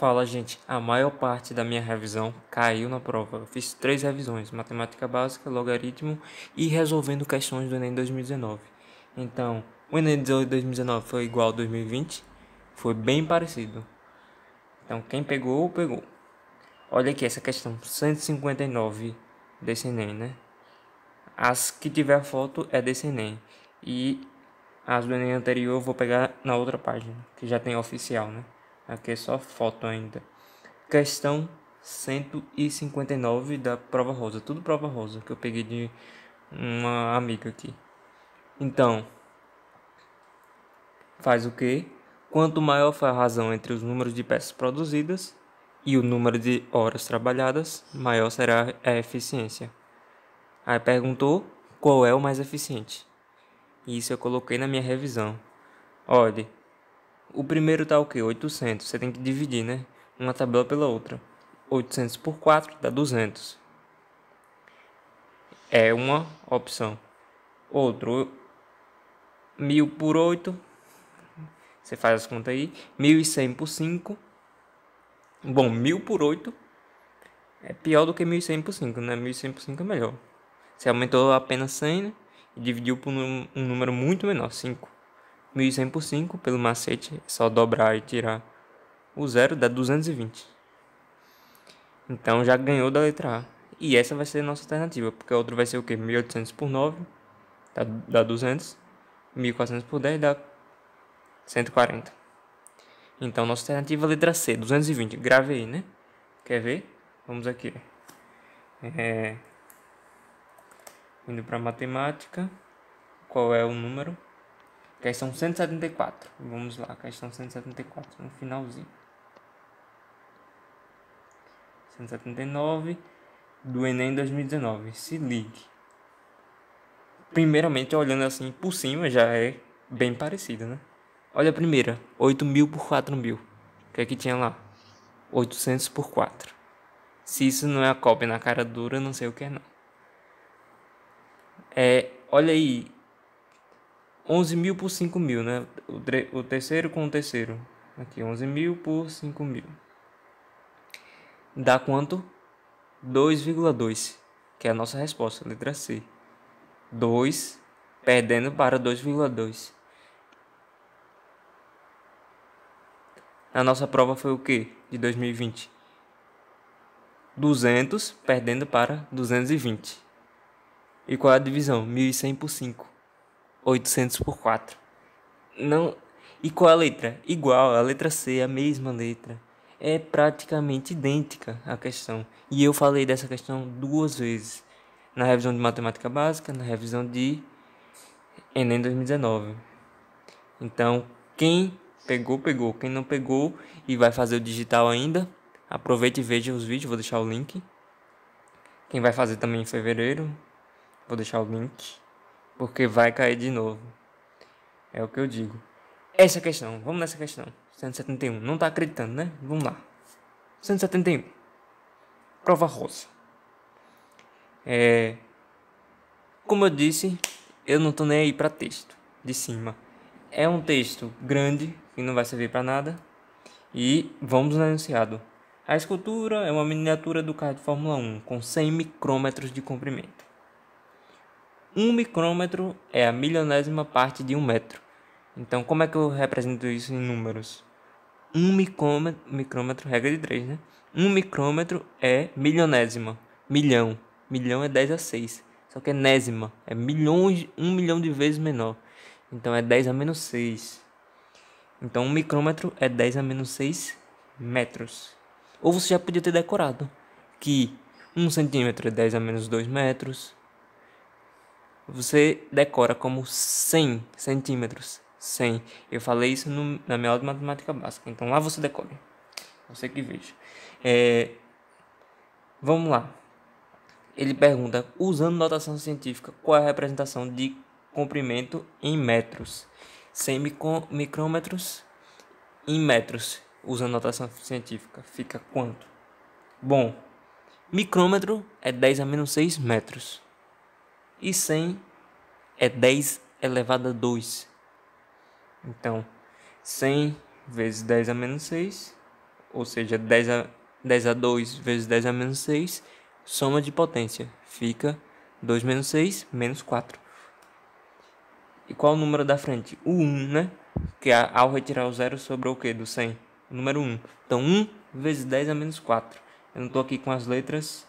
Fala, gente, a maior parte da minha revisão caiu na prova. Eu fiz 3 revisões: matemática básica, logaritmo e resolvendo questões do Enem 2019. Então, o Enem de 2019 foi igual ao 2020, foi bem parecido. Então, quem pegou, pegou. Olha aqui essa questão 159 desse Enem, né? As que tiver foto é desse Enem. E as do Enem anterior eu vou pegar na outra página, que já tem oficial, né? Aqui é só foto ainda. Questão 159 da prova rosa. Tudo prova rosa que eu peguei de uma amiga aqui. Então, faz o quê? Quanto maior for a razão entre os números de peças produzidas e o número de horas trabalhadas, maior será a eficiência. Aí perguntou qual é o mais eficiente. Isso eu coloquei na minha revisão. Olha, o primeiro tá o quê? 800. Você tem que dividir, né? Uma tabela pela outra. 800 por 4 dá 200. É uma opção. Outro, 1000 por 8. Você faz as contas aí. 1100 por 5. Bom, 1000 por 8 é pior do que 1100 por 5, né? 1100 por 5 é melhor. Você aumentou apenas 100, né? E dividiu por um número muito menor, 5. 1100 por 5, pelo macete, é só dobrar e tirar o zero, dá 220. Então já ganhou da letra A. E essa vai ser a nossa alternativa, porque a outra vai ser o quê? 1800 por 9, dá 200. 1400 por 10 dá 140. Então nossa alternativa é a letra C, 220. Grave aí, né? Quer ver? Vamos aqui. Indo para matemática. Qual é o número? Questão 174. Vamos lá, questão 174, no finalzinho. 179 do Enem 2019. Se ligue. Primeiramente, olhando assim por cima, já é bem parecida, né? Olha a primeira, 8.000 por 4.000. O que é que tinha lá? 800 por 4. Se isso não é a cópia na cara dura, não sei o que é não. Olha aí, 11.000 por 5.000, né? O terceiro com o terceiro. Aqui, 11.000 por 5.000. Dá quanto? 2,2, que é a nossa resposta, letra C. 2 perdendo para 2,2. A nossa prova foi o quê? De 2020. 200 perdendo para 220. E qual é a divisão? 1100 por 5. 800 por 4. Não. E qual é a letra? Igual, a letra C é a mesma letra. É praticamente idêntica a questão. E eu falei dessa questão 2 vezes. Na revisão de matemática básica, na revisão de Enem 2019. Então, quem pegou, pegou. Quem não pegou e vai fazer o digital ainda, aproveite e veja os vídeos, vou deixar o link. Quem vai fazer também em fevereiro, vou deixar o link. Porque vai cair de novo. É o que eu digo. Essa questão, vamos nessa questão. 171, não tá acreditando, né? Vamos lá. 171. Prova rosa. Como eu disse, eu não tô nem aí pra texto de cima. É um texto grande, que não vai servir pra nada. E vamos no enunciado. A escultura é uma miniatura do carro de Fórmula 1 com 100 micrômetros de comprimento. 1 micrômetro é a milionésima parte de 1 metro. Então, como é que eu represento isso em números? 1 micrômetro, regra de 3, né? 1 micrômetro é milionésima, milhão. Milhão é 10 a 6. Só que é nésima, é milhões, 1 milhão de vezes menor. Então é 10 a menos 6. Então 1 micrômetro é 10 a menos 6 metros. Ou você já podia ter decorado que 1 centímetro é 10 a menos 2 metros. Você decora como 100 centímetros. 100. Eu falei isso na minha aula de matemática básica. Então lá você decora. Você que veja. Vamos lá. Ele pergunta, usando notação científica, qual é a representação de comprimento em metros? 100 micrômetros em metros. Usando notação científica. Fica quanto? Bom, micrômetro é 10 a menos 6 metros. E 100 é 10 elevado a 2. Então, 100 vezes 10 a menos 6 ou seja, 10 a 2 vezes 10 a menos 6, soma de potência, fica 2 menos 6, menos 4. E qual o número da frente? O 1, né? Que ao retirar o 0 sobrou o que do 100? O número 1. Então 1 vezes 10 a menos 4. Eu não estou aqui com as letras,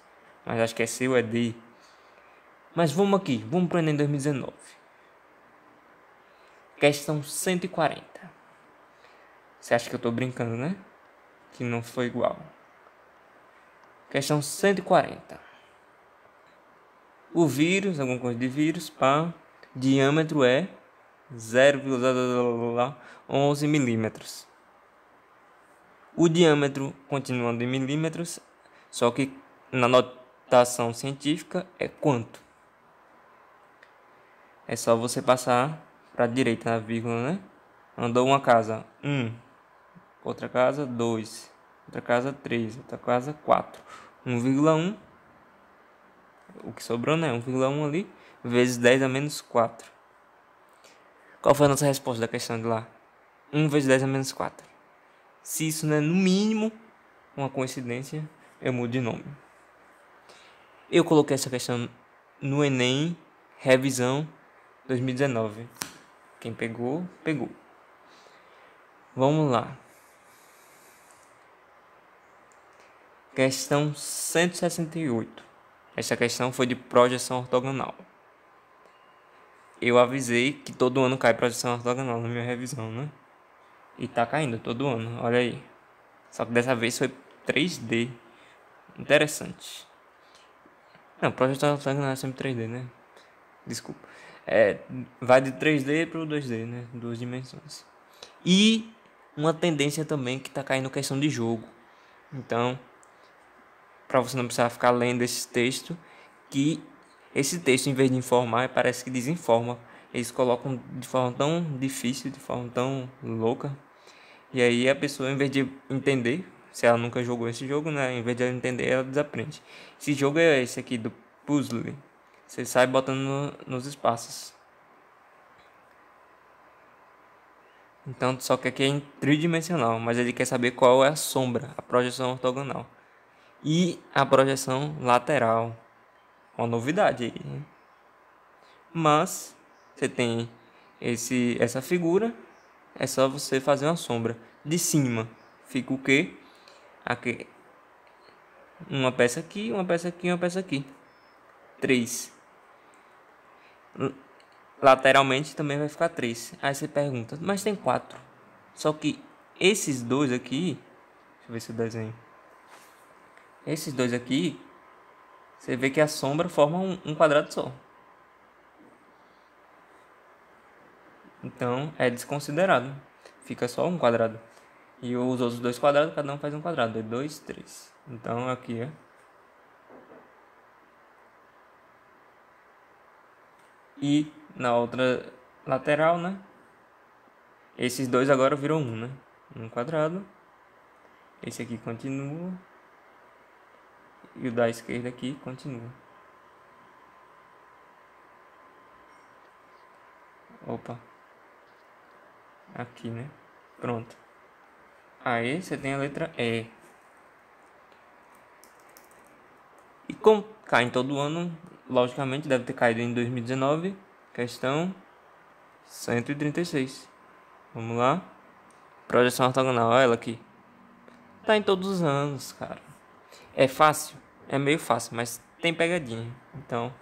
mas acho que é C ou é D. Mas vamos aqui, vamos para o Enem 2019. Questão 140. Você acha que eu estou brincando, né? Que não foi igual. Questão 140. O vírus, alguma coisa de vírus, pá, diâmetro é 0,11 milímetros. O diâmetro, continuando em milímetros, só que na notação científica é quanto? É só você passar para a direita na vírgula, né? Andou uma casa, 1. Outra casa, 2. Outra casa, 3. Outra casa, 4. 1,1. O que sobrou, né? 1,1 ali. Vezes 10 a menos 4. Qual foi a nossa resposta da questão de lá? 1 vezes 10 a menos 4. Se isso não é no mínimo uma coincidência, eu mudo de nome. Eu coloquei essa questão no Enem, revisão 2019. Quem pegou, pegou. Vamos lá. Questão 168. Essa questão foi de projeção ortogonal. Eu avisei que todo ano cai projeção ortogonal na minha revisão, né? E tá caindo todo ano, olha aí. Só que dessa vez foi 3D. Interessante. Não, projeção ortogonal é sempre 3D, né? Desculpa. Vai de 3D para o 2D, né? 2 dimensões. E uma tendência também que tá caindo questão de jogo. Então, para você não precisar ficar lendo esse texto, que esse texto, em vez de informar, parece que desinforma. Eles colocam de forma tão difícil, de forma tão louca. E aí a pessoa, em vez de entender, se ela nunca jogou esse jogo, né? Em vez de ela entender, ela desaprende. Esse jogo é esse aqui do puzzle. Você sai botando nos espaços. Então, só que aqui é tridimensional, mas ele quer saber qual é a sombra, a projeção ortogonal. E a projeção lateral. Uma novidade aí, né? Mas você tem essa figura, é só você fazer uma sombra. De cima fica o quê? Aqui, uma peça aqui, uma peça aqui, uma peça aqui. 3. Lateralmente também vai ficar 3. Aí você pergunta, mas tem 4. Só que esses dois aqui, deixa eu ver se eu desenho. Esses dois aqui, você vê que a sombra forma um quadrado só. Então é desconsiderado. Fica só um quadrado. E os outros dois quadrados, cada um faz um quadrado. É 2, 3. Então aqui é. E na outra lateral, né? Esses dois agora viram um, né? Um quadrado. Esse aqui continua. E o da esquerda aqui continua. Opa. Aqui, né? Pronto. Aí você tem a letra E. E como cai em todo ano, logicamente deve ter caído em 2019. Questão 136. Vamos lá. Projeção ortogonal, olha ela aqui. Tá em todos os anos, cara. É fácil? É meio fácil, mas tem pegadinha. Então,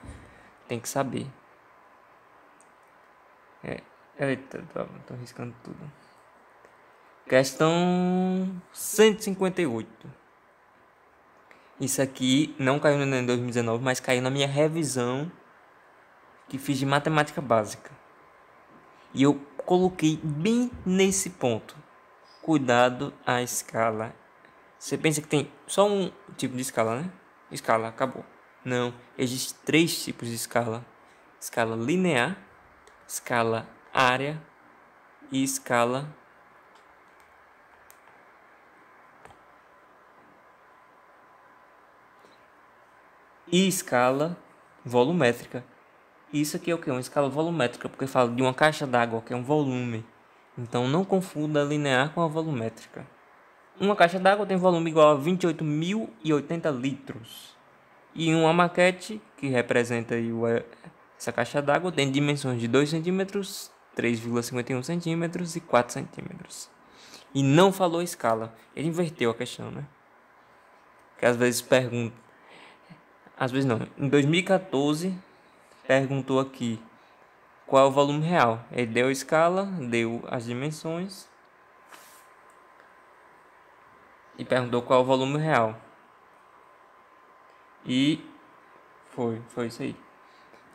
tem que saber. Eita, tô riscando tudo. Questão 158. Isso aqui não caiu no Enem 2019, mas caiu na minha revisão que fiz de matemática básica. E eu coloquei bem nesse ponto. Cuidado à escala. Você pensa que tem só um tipo de escala, né? Escala, acabou. Não, existem 3 tipos de escala. Escala linear, escala área e escala volumétrica. Isso aqui é o que? Uma escala volumétrica, porque fala de uma caixa d'água, que é um volume. Então não confunda a linear com a volumétrica. uma caixa d'água tem volume igual a 28.080 litros. E uma maquete, que representa aí essa caixa d'água, tem dimensões de 2 centímetros, 3,51 centímetros e 4 centímetros. E não falou a escala. Ele inverteu a questão, né? Que às vezes pergunta... Às vezes não. Em 2014, perguntou aqui qual é o volume real. Ele deu a escala, deu as dimensões e perguntou qual é o volume real. E foi isso aí.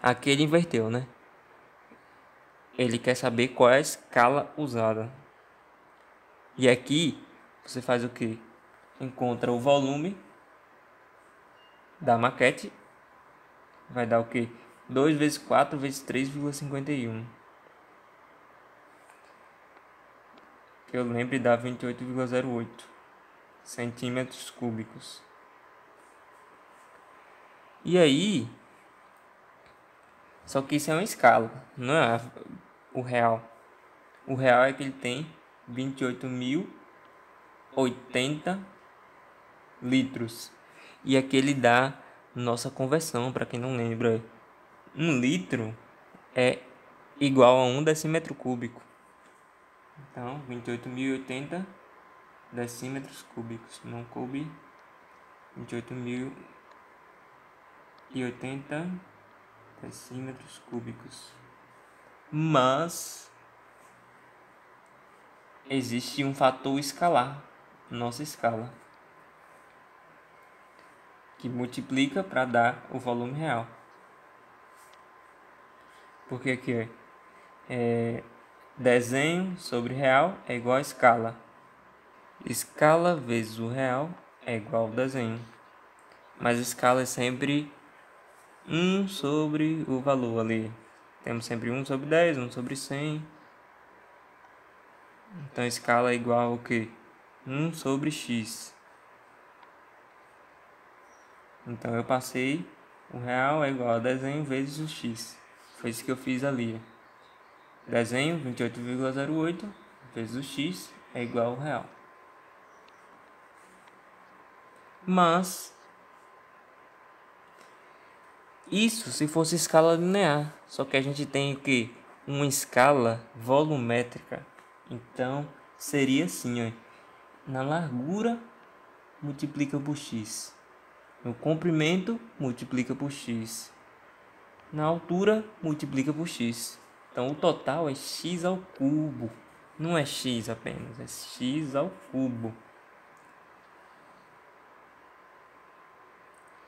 Aqui ele inverteu, né? Ele quer saber qual é a escala usada. E aqui você faz o que? Encontra o volume da maquete. Vai dar o que? 2 vezes 4 vezes 3,51. Que eu lembre dá 28,08 centímetros cúbicos. E aí, só que isso é uma escala, não é o real. O real é que ele tem 28.080 litros. E aqui ele dá nossa conversão, para quem não lembra. 1 litro é igual a 1 decímetro cúbico. Então, 28.080 decímetros cúbicos. Não coube 28.080 decímetros cúbicos. Mas existe um fator escalar, nossa escala, que multiplica para dar o volume real. Porque aqui é desenho sobre real é igual a escala. Escala vezes o real é igual ao desenho. Mas escala é sempre 1 sobre o valor ali. Temos sempre 1 sobre 10, 1 sobre 100. Então escala é igual ao que? 1 sobre x. Então eu passei o real é igual a desenho vezes o x. Foi isso que eu fiz ali. Desenho 28,08 vezes o x é igual ao real. Mas isso se fosse escala linear. Só que a gente tem o que? Uma escala volumétrica. Então seria assim, ó. Na largura multiplica por x. No comprimento multiplica por x. Na altura multiplica por x. Então o total é x ao cubo. Não é x apenas, é x ao cubo.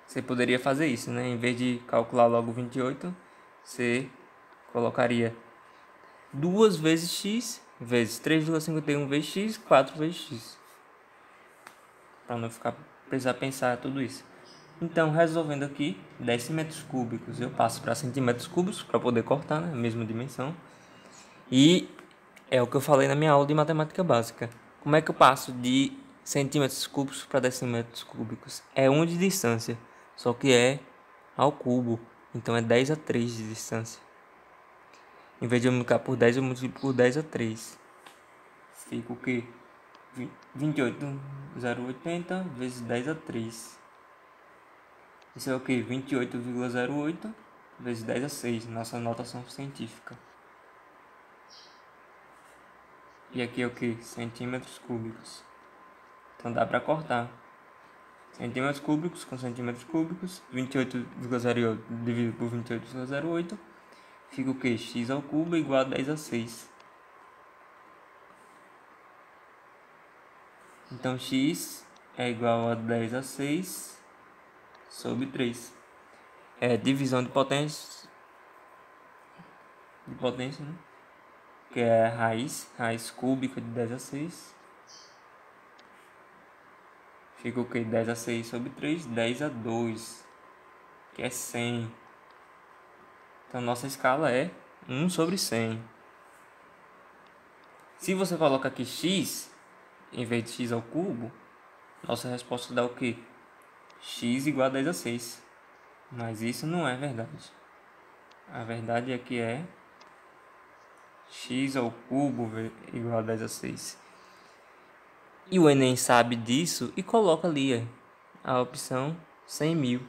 Você poderia fazer isso, né? Em vez de calcular logo 28, você colocaria 2 vezes x vezes 3,51 vezes x, 4 vezes x. Para não precisar pensar tudo isso. Então, resolvendo aqui, decímetros cúbicos, eu passo para centímetros cúbicos para poder cortar, né? A mesma dimensão. E é o que eu falei na minha aula de matemática básica. Como é que eu passo de centímetros cúbicos para decímetros cúbicos? É 1 de distância, só que é ao cubo. Então é 10 a 3 de distância. Em vez de eu multiplicar por 10, eu multiplico por 10 a 3. Fica o quê? 28,080 vezes 10 a 3. Isso é o que? 28,08 vezes 10 a 6, nossa notação científica. E aqui é o que? Centímetros cúbicos. Então dá para cortar. Centímetros cúbicos com centímetros cúbicos. 28,08 dividido por 28,08. Fica o que? X ao cubo igual a 10 a 6. Então x é igual a 10 a 6 sobre 3. É divisão de potência. Né? Que é raiz cúbica de 10 a 6. Fica o que? 10 a 6 sobre 3, 10 a 2, que é 100. Então nossa escala é 1 sobre 100. Se você coloca aqui x, em vez de x ao cubo, nossa resposta dá o que? X igual a 10 a 6. Mas isso não é verdade. A verdade é que é x ao cubo igual a 10 a 6. E o Enem sabe disso e coloca ali a opção 100.000.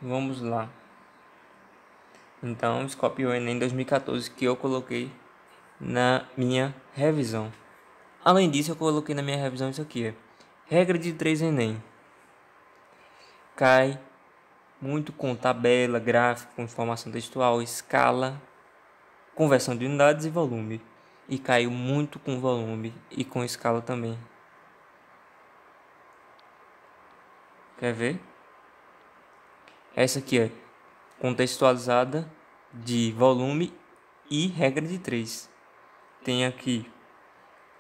Vamos lá. Então, Scopio Enem 2014 que eu coloquei na minha revisão. Além disso, eu coloquei na minha revisão isso aqui. Regra de 3 Enem. Cai muito com tabela, gráfico, informação textual, escala, conversão de unidades e volume. E caiu muito com volume e com escala também. Quer ver? Essa aqui é contextualizada de volume e regra de 3. Tem aqui,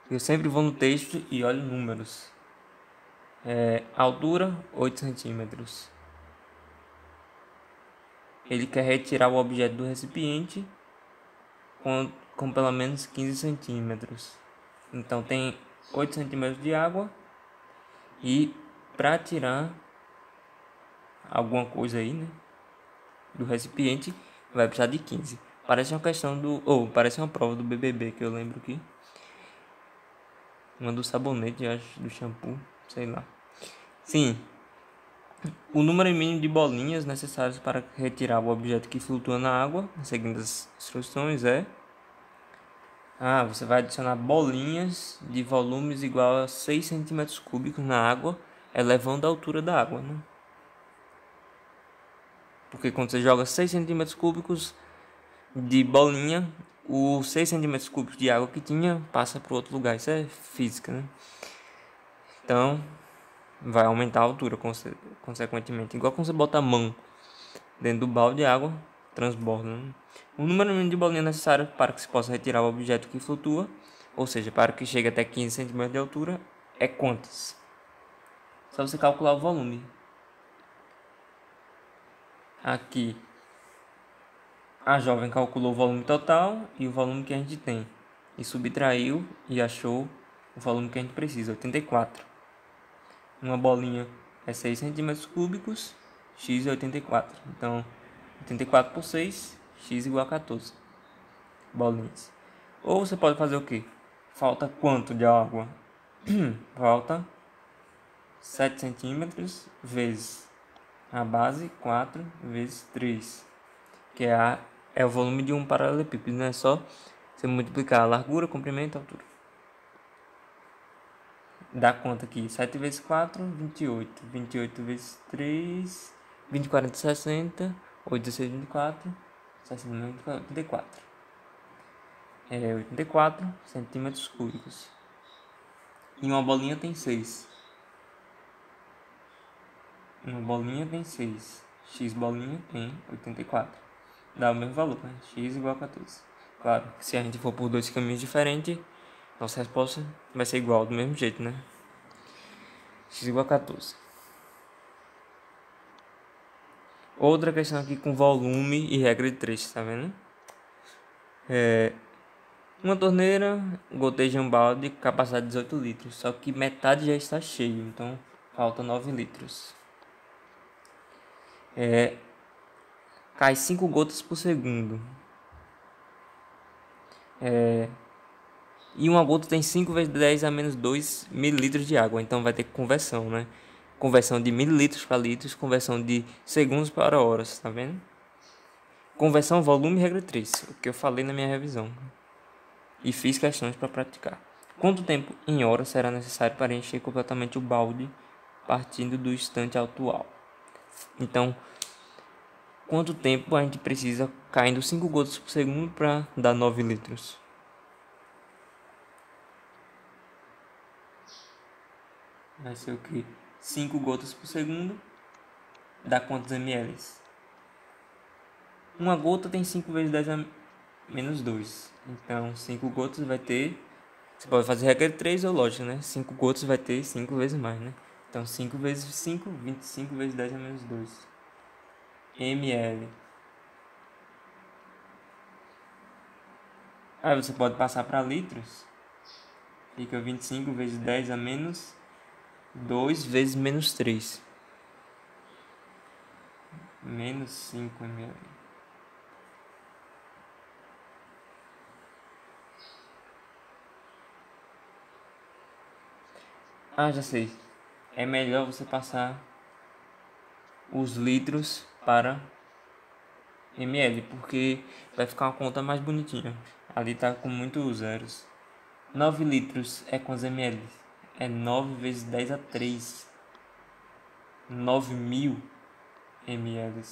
eu sempre vou no texto e olho números. Altura 8 centímetros. Ele quer retirar o objeto do recipiente com pelo menos 15 centímetros. Então tem 8 centímetros de água e para tirar alguma coisa aí, né, do recipiente vai precisar de 15. Parece uma questão parece uma prova do BBB que eu lembro aqui. Uma do sabonete, acho, do shampoo, sei lá. Sim, o número mínimo de bolinhas necessárias para retirar o objeto que flutua na água, seguindo as instruções, você vai adicionar bolinhas de volumes igual a 6 centímetros cúbicos na água, elevando a altura da água, né? Porque quando você joga 6 centímetros cúbicos de bolinha, os 6 centímetros cúbicos de água que tinha passa para outro lugar. Isso é física, né? Então, vai aumentar a altura, consequentemente. Igual quando você bota a mão dentro do balde de água, transborda, né? O número mínimo de bolinhas necessário para que se possa retirar o objeto que flutua, ou seja, para que chegue até 15 centímetros de altura, é quantas? Só você calcular o volume. Aqui, a jovem calculou o volume total e o volume que a gente tem. E subtraiu e achou o volume que a gente precisa, 84. Uma bolinha é 6 centímetros cúbicos, x é 84. Então, 84 por 6, x igual a 14 bolinhas. Ou você pode fazer o quê? Falta quanto de água? Falta 7 centímetros vezes a base 4 vezes 3, que é o volume de um paralelepípedo, não é só você multiplicar a largura, comprimento e altura. Dá conta aqui, 7 vezes 4, 28. 28 vezes 3, 20, 40, 60, 8, 16, 24, 60, 84. 84 centímetros cúbicos. E uma bolinha tem 6. Uma bolinha tem 6. X bolinha tem 84. Dá o mesmo valor, né? X igual a 14. Claro que se a gente for por dois caminhos diferentes, nossa resposta vai ser igual do mesmo jeito, né? X igual a 14. Outra questão aqui com volume e regra de 3, tá vendo? Uma torneira goteja um balde com capacidade de 18 litros, só que metade já está cheio, então falta 9 litros. Cai 5 gotas por segundo. E uma gota tem 5 vezes 10 a menos 2 mililitros de água, então vai ter conversão, né? Conversão de mililitros para litros, conversão de segundos para horas, tá vendo? Conversão volume regra 3, o que eu falei na minha revisão. E fiz questões para praticar. Quanto tempo em horas será necessário para encher completamente o balde partindo do instante atual? Então, quanto tempo a gente precisa caindo 5 gotas por segundo para dar 9 litros? Vai ser o que? 5 gotas por segundo dá quantos ml? Uma gota tem 5 vezes 10 a menos 2. Então, 5 gotas vai ter... Você pode fazer regra de 3 ou lógica, né? 5 gotas vai ter 5 vezes mais, né? Então, 5 vezes 5, 25 vezes 10 a menos 2. ml. Aí você pode passar para litros. Fica 25 vezes 10 a menos 2 vezes menos 3. menos 5 ml. Ah, já sei. É melhor você passar os litros para ml, porque vai ficar uma conta mais bonitinha. Ali tá com muitos zeros. 9 litros é quantos ml? É 9 vezes 10 a 3. 9.000 ml.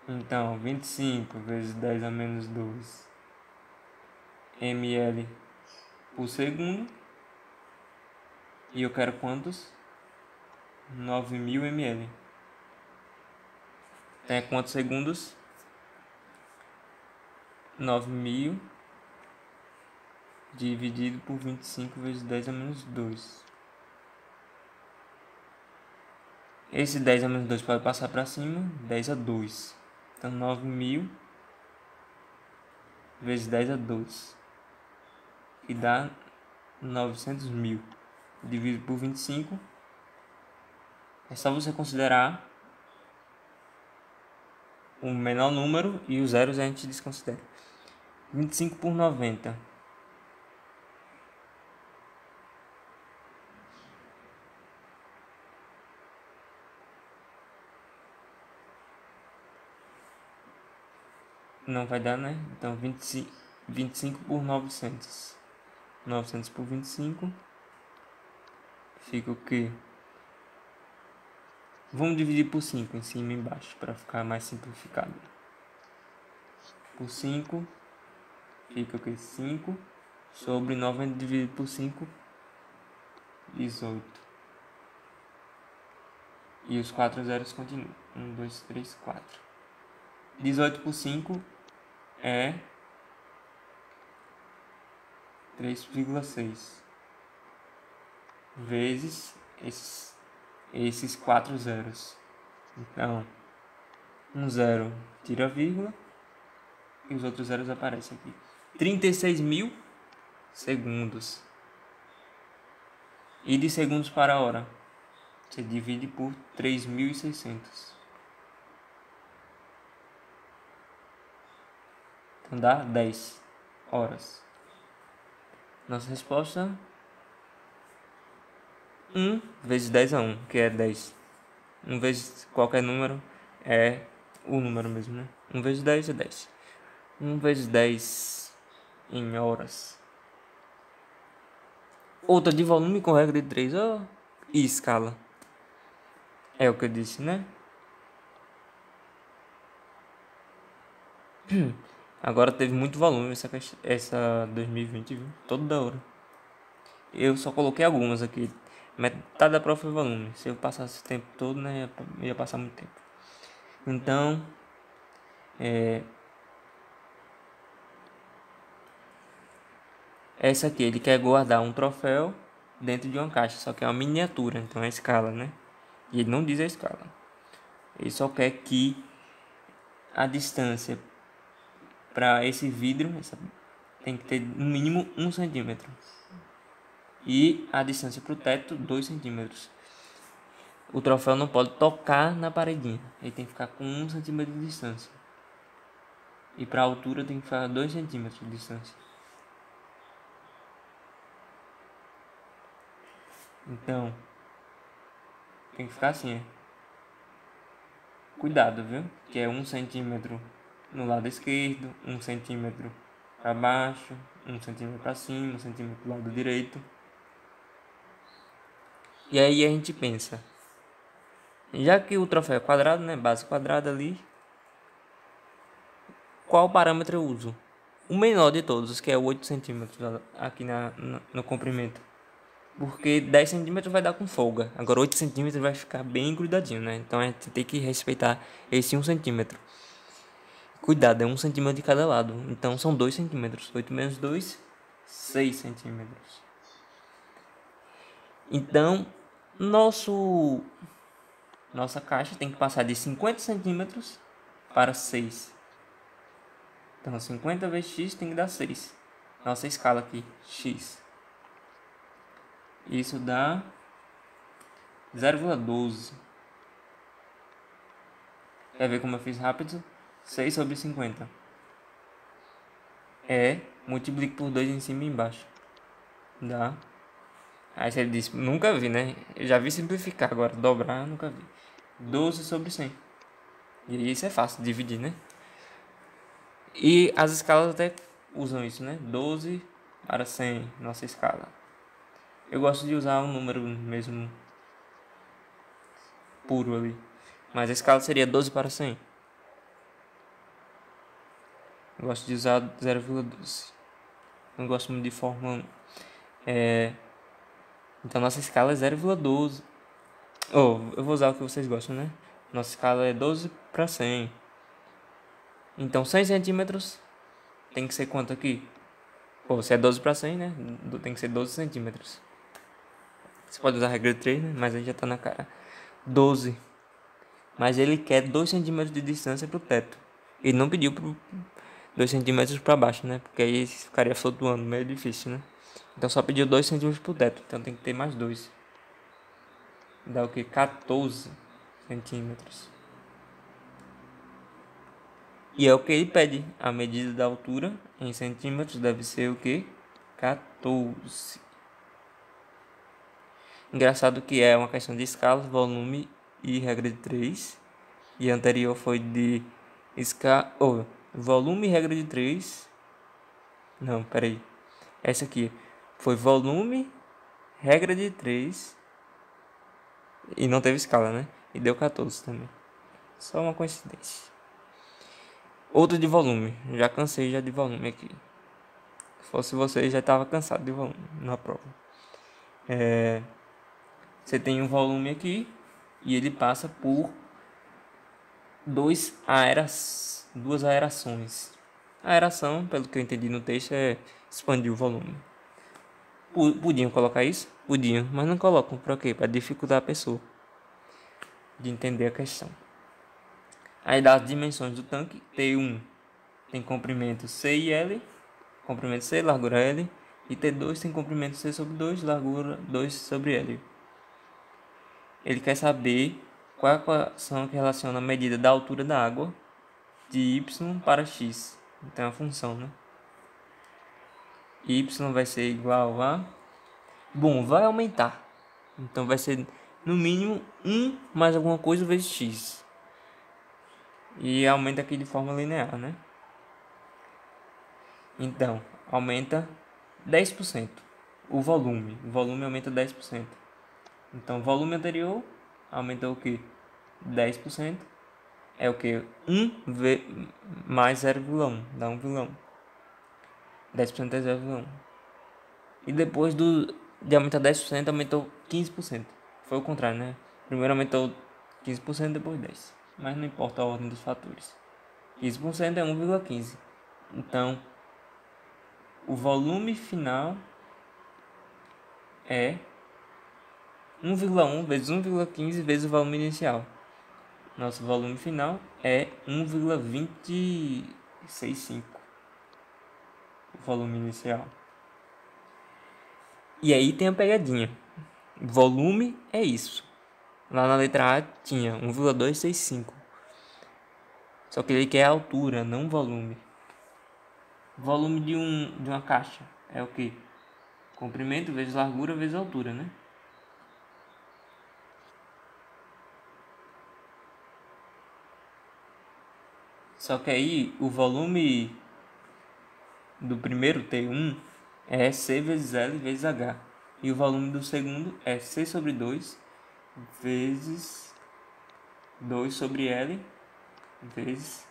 Então, 25 vezes 10 a menos 2 ml por segundo. E eu quero quantos? 9.000 ml. Então é quantos segundos? 9.000 dividido por 25 vezes 10 a menos 2. Esse 10 a menos 2 pode passar para cima. 10 a 2. Então 9.000 vezes 10 a 2. Que dá 900.000. Dividido por 25. É só você considerar o menor número e os zeros a gente desconsidera. 25 por 90. Não vai dar, né? Então 25 por 900. 900 por 25. Fica o quê? Vamos dividir por 5 em cima e embaixo para ficar mais simplificado. Por 5 fica o quê? 5 sobre 90 dividido por 5, 18. E os 4 zeros continuam. 1, 2, 3, 4. 18 por 5 é 3,6 vezes esses 4 zeros. Então, um zero tira a vírgula e os outros zeros aparecem aqui. 36.000 segundos. E de segundos para a hora, você divide por 3.600. Então dá 10 horas. Nossa resposta: 1 vezes 10 a 1, que é 10. 1 vezes qualquer número é o número mesmo, né? 1 vezes 10 é 10. 1 vezes 10 em horas. Outra de volume com regra de 3, e escala. É o que eu disse, né? Agora teve muito volume essa 2020, viu? Todo da hora. Eu só coloquei algumas aqui. Metade da prova foi volume. Se eu passasse o tempo todo, né? Ia passar muito tempo. Então, essa aqui, ele quer guardar um troféu dentro de uma caixa. Só que é uma miniatura, então é a escala, né? E ele não diz a escala. Ele só quer que a distância para esse vidro tem que ter no mínimo 1 centímetro. E a distância para o teto, 2 centímetros. O troféu não pode tocar na paredinha. Ele tem que ficar com 1 centímetro de distância. E para a altura tem que ficar 2 centímetros de distância. Então, tem que ficar assim, Cuidado, viu? Que é 1 centímetro no lado esquerdo, 1 centímetro para baixo, 1 centímetro para cima, 1 centímetro do lado direito. E aí a gente pensa, já que o troféu é quadrado, né? Base quadrada ali, qual parâmetro eu uso? O menor de todos, que é 8 centímetros aqui no comprimento. Porque 10 centímetros vai dar com folga. Agora 8 centímetros vai ficar bem grudadinho, né? Então a gente tem que respeitar esse 1 centímetro. Cuidado, é 1 centímetro de cada lado. Então são 2 centímetros. 8 menos 2, 6 centímetros. Então, nossa caixa tem que passar de 50 centímetros para 6. Então 50 vezes x tem que dar 6. nossa escala aqui, x. Isso dá 0,12. Quer ver como eu fiz rápido? 6 sobre 50. Multiplique por 2 em cima e embaixo. Dá. Aí você disse, nunca vi, né? Eu já vi simplificar, agora dobrar, nunca vi. 12 sobre 100. E aí isso é fácil, dividir, né? E as escalas até usam isso, né? 12 para 100, nossa escala. Eu gosto de usar um número mesmo puro ali. Mas a escala seria 12 para 100. Eu gosto de usar 0,12. Não gosto muito de fórmula. Então nossa escala é 0,12. Eu vou usar o que vocês gostam, né? Nossa escala é 12 para 100. Então 100 centímetros tem que ser quanto aqui? Se é 12 para 100, né? Tem que ser 12 centímetros. Você pode usar a regra de 3, né? Mas aí já tá na cara. 12. Mas ele quer 2 centímetros de distância pro teto. Ele não pediu 2 centímetros para baixo, né? Porque aí ficaria flutuando, meio difícil, né? Então só pediu 2 centímetros pro teto. Então tem que ter mais 2. Dá o que? 14 centímetros. E é o que ele pede. A medida da altura em centímetros deve ser o que? 14. Engraçado que é uma questão de escala, volume e regra de 3. E a anterior foi de volume e regra de 3. Não, peraí. Essa aqui foi volume, regra de 3. E não teve escala, né? E deu 14 também. Só uma coincidência. Outro de volume. Já cansei já de volume aqui. Se fosse você, já estava cansado de volume na prova. Você tem um volume aqui e ele passa por duas aerações. A aeração, pelo que eu entendi no texto, é expandir o volume. Podiam colocar isso? Podiam, mas não colocam. Para quê? Para dificultar a pessoa de entender a questão. Aí das dimensões do tanque, T1 tem comprimento C e L, comprimento C, largura L, e T2 tem comprimento C sobre 2, largura 2 sobre L. Ele quer saber qual é a equação que relaciona a medida da altura da água de y para x. Então é uma função, né? Y vai ser igual a... Bom, vai aumentar. Então vai ser no mínimo 1 mais alguma coisa vezes x. E aumenta aqui de forma linear, né? Então, aumenta 10%. O volume aumenta 10%. Então, o volume anterior aumentou o que? 10%. É o que? 1 mais 0,1. Dá 1,1. 10% é 0,1. E depois de aumentar 10%, aumentou 15%. Foi o contrário, né? Primeiro aumentou 15%, depois 10%. Mas não importa a ordem dos fatores. 15% é 1,15. Então, o volume final é 1,1 vezes 1,15 vezes o volume inicial. Nosso volume final é 1,265. O volume inicial. E aí tem a pegadinha. Volume é isso. Lá na letra A tinha 1,265. Só que ele quer a altura, não volume. Volume de uma caixa é o que? Comprimento vezes largura vezes altura, né? Só que aí o volume do primeiro T1 é C vezes L vezes H. E o volume do segundo é C sobre 2 vezes 2 sobre L vezes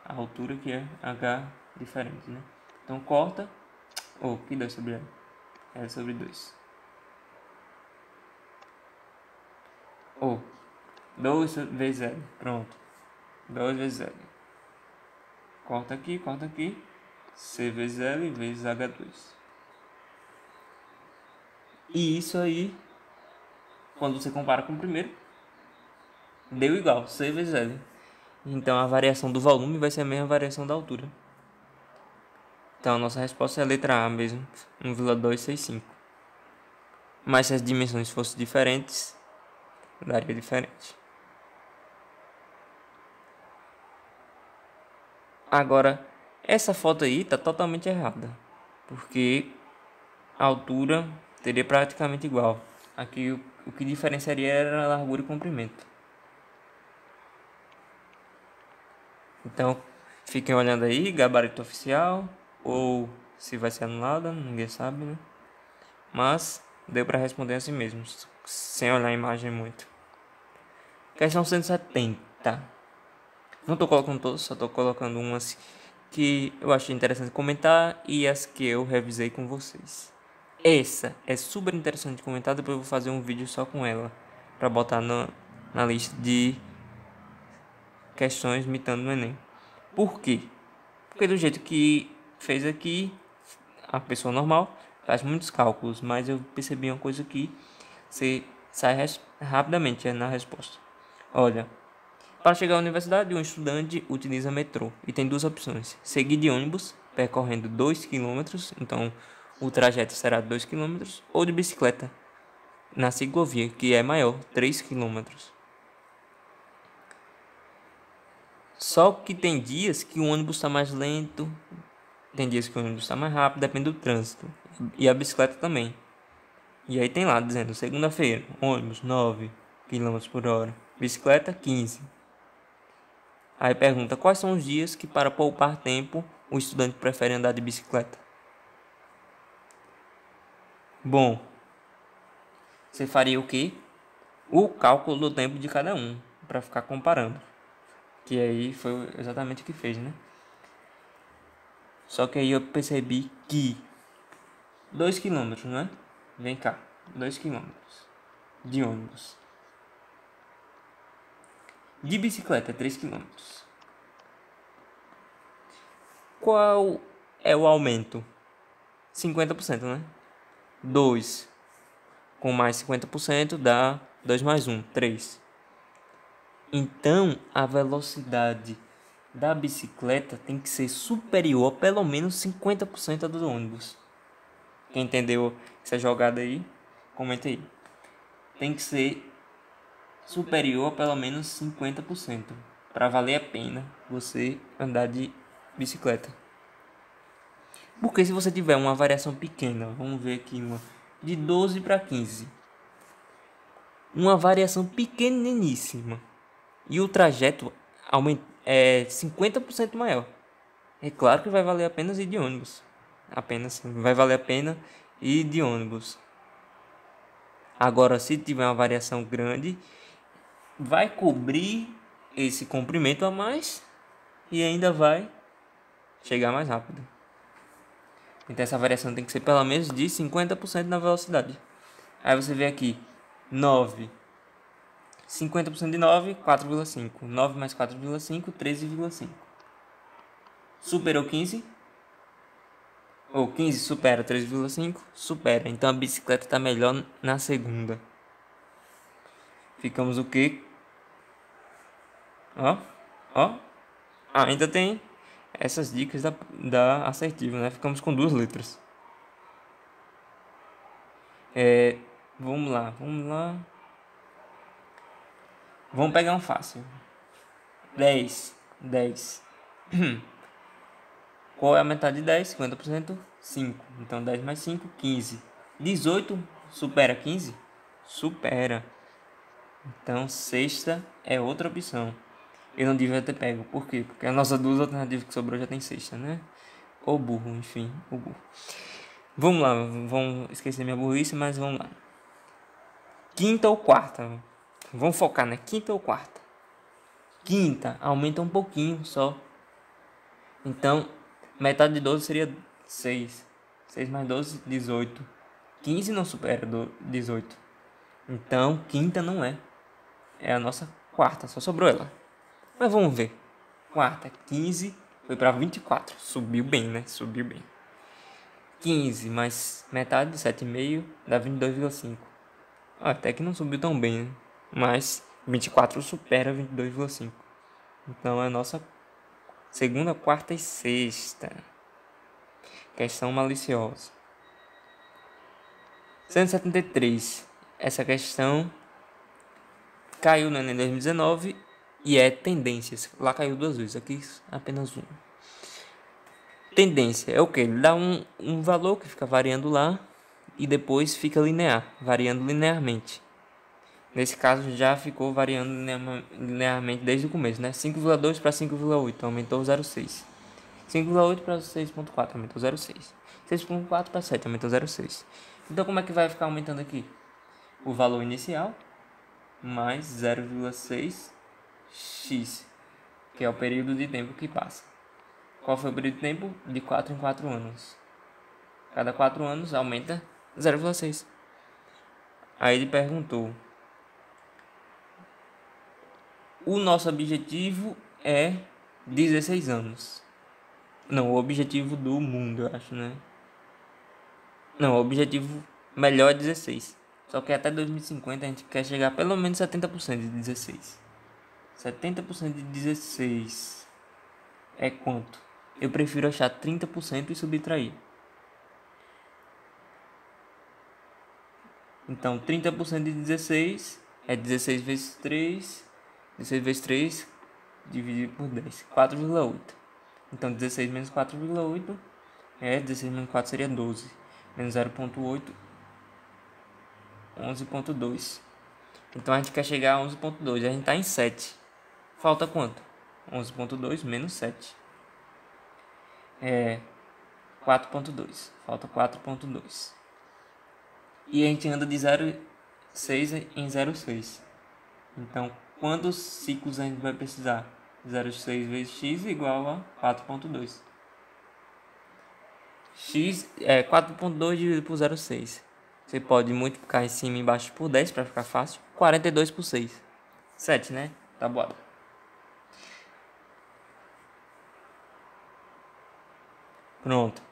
a altura, que é H diferente, né? Então corta. Que 2 sobre L? L sobre 2. 2 vezes L. Pronto. 2 vezes L. Corta aqui, corta aqui. C vezes L vezes H2. E isso aí, quando você compara com o primeiro, deu igual, C vezes L. Então a variação do volume vai ser a mesma variação da altura. Então a nossa resposta é a letra A mesmo, 1,265. Mas se as dimensões fossem diferentes, daria diferente. Agora, essa foto aí tá totalmente errada, porque a altura teria praticamente igual. Aqui o que diferenciaria era a largura e comprimento. Então, fiquem olhando aí, gabarito oficial, ou se vai ser anulada, ninguém sabe, né? Mas deu para responder assim mesmo, sem olhar a imagem muito. Questão 170. Não estou colocando todos, só estou colocando umas que eu achei interessante comentar e as que eu revisei com vocês. Essa é super interessante de comentar, depois eu vou fazer um vídeo só com ela, para botar na lista de questões imitando no Enem. Por quê? Porque do jeito que fez aqui, a pessoa normal faz muitos cálculos, mas eu percebi uma coisa que você sai rapidamente na resposta. Olha, para chegar à universidade, um estudante utiliza metrô e tem duas opções: seguir de ônibus, percorrendo 2 quilômetros, então o trajeto será 2 quilômetros, ou de bicicleta, na ciclovia, que é maior, 3 quilômetros. Só que tem dias que o ônibus está mais lento, tem dias que o ônibus está mais rápido, depende do trânsito. E a bicicleta também. E aí tem lá dizendo, segunda-feira, ônibus 9 quilômetros por hora, bicicleta 15. Aí pergunta, quais são os dias que para poupar tempo o estudante prefere andar de bicicleta? Bom, você faria o quê? O cálculo do tempo de cada um, para ficar comparando. Que aí foi exatamente o que fez, né? Só que aí eu percebi que 2 quilômetros, né? Vem cá, 2 quilômetros de ônibus. De bicicleta, 3 quilômetros. Qual é o aumento? 50%, né? 2 com mais 50% dá 2 mais 1, 3. Então, a velocidade da bicicleta tem que ser superior a pelo menos 50% do ônibus. Quem entendeu essa jogada aí, comenta aí. Tem que ser superior a pelo menos 50% para valer a pena você andar de bicicleta. Porque se você tiver uma variação pequena, vamos ver aqui uma de 12 para 15, uma variação pequeniníssima, e o trajeto é 50% maior, é claro que vai valer a pena ir de ônibus. Apenas vai valer a pena ir de ônibus. Agora, se tiver uma variação grande, vai cobrir esse comprimento a mais e ainda vai chegar mais rápido. Então essa variação tem que ser pelo menos de 50% na velocidade. Aí você vê aqui 9. 50% de 9, 4,5. 9 mais 4,5, 13,5. Superou 15? Ou 15 supera 3,5? Supera. Então a bicicleta está melhor na segunda. Ficamos o quê? Ó. Ainda tem essas dicas da assertiva, né? Ficamos com 2 letras. Vamos lá. Vamos pegar um fácil. 10. Qual é a metade de 10? 50%? 5. Então 10 mais 5, 15. 18 supera 15? Supera. Então sexta é outra opção. Eu não devia ter pego. Por quê? Porque a nossa duas alternativas que sobrou já tem sexta, né? Ou burro, enfim. O burro. Vamos lá. Vamos esquecer minha burrice, mas vamos lá. Quinta ou quarta? Vamos focar, né? Quinta ou quarta? Quinta aumenta um pouquinho só. Então, metade de 12 seria 6. 6 mais 12, 18. 15 não supera 18. Então, quinta não é. É a nossa quarta, só sobrou ela. Mas vamos ver. Quarta, 15 foi para 24. Subiu bem, né? Subiu bem. 15 mais metade de 7,5 dá 22,5. Até que não subiu tão bem, né? Mas 24 supera 22,5. Então é a nossa segunda, quarta e sexta. Questão maliciosa. 173. Essa questão caiu no Enem 2019 e é tendências. Lá caiu 2 vezes, aqui apenas uma. Tendência é o que? Ele dá um valor que fica variando lá e depois fica linear, variando linearmente. Nesse caso já ficou variando linearmente desde o começo, né? 5,2 para 5,8, aumentou 0,6. 5,8 para 6,4, aumentou 0,6. 6,4 para 7, aumentou 0,6. Então como é que vai ficar aumentando aqui? O valor inicial mais 0,6x, que é o período de tempo que passa. Qual foi o período de tempo? De 4 em 4 anos. Cada 4 anos aumenta 0,6. Aí ele perguntou: o nosso objetivo é 16 anos. Não, o objetivo do mundo, eu acho, né? Não, o objetivo melhor é 16. Só que até 2050 a gente quer chegar a pelo menos 70% de 16. 70% de 16 é quanto? Eu prefiro achar 30% e subtrair. Então, 30% de 16 é 16 vezes 3. 16 vezes 3 dividido por 10. 4,8. Então, 16 menos 4,8 é 16 menos 4 seria 12. Menos 0,8, 11,2. Então, a gente quer chegar a 11,2. A gente está em 7. Falta quanto? 11,2 menos 7. É 4,2. Falta 4,2. E a gente anda de 0,6 em 0,6. Então, quantos ciclos a gente vai precisar? 0,6 vezes x igual a 4,2. X é 4,2 dividido por 0,6. Você pode multiplicar em cima e embaixo por 10 para ficar fácil. 42 por 6. 7, né? Tá bom. Pronto.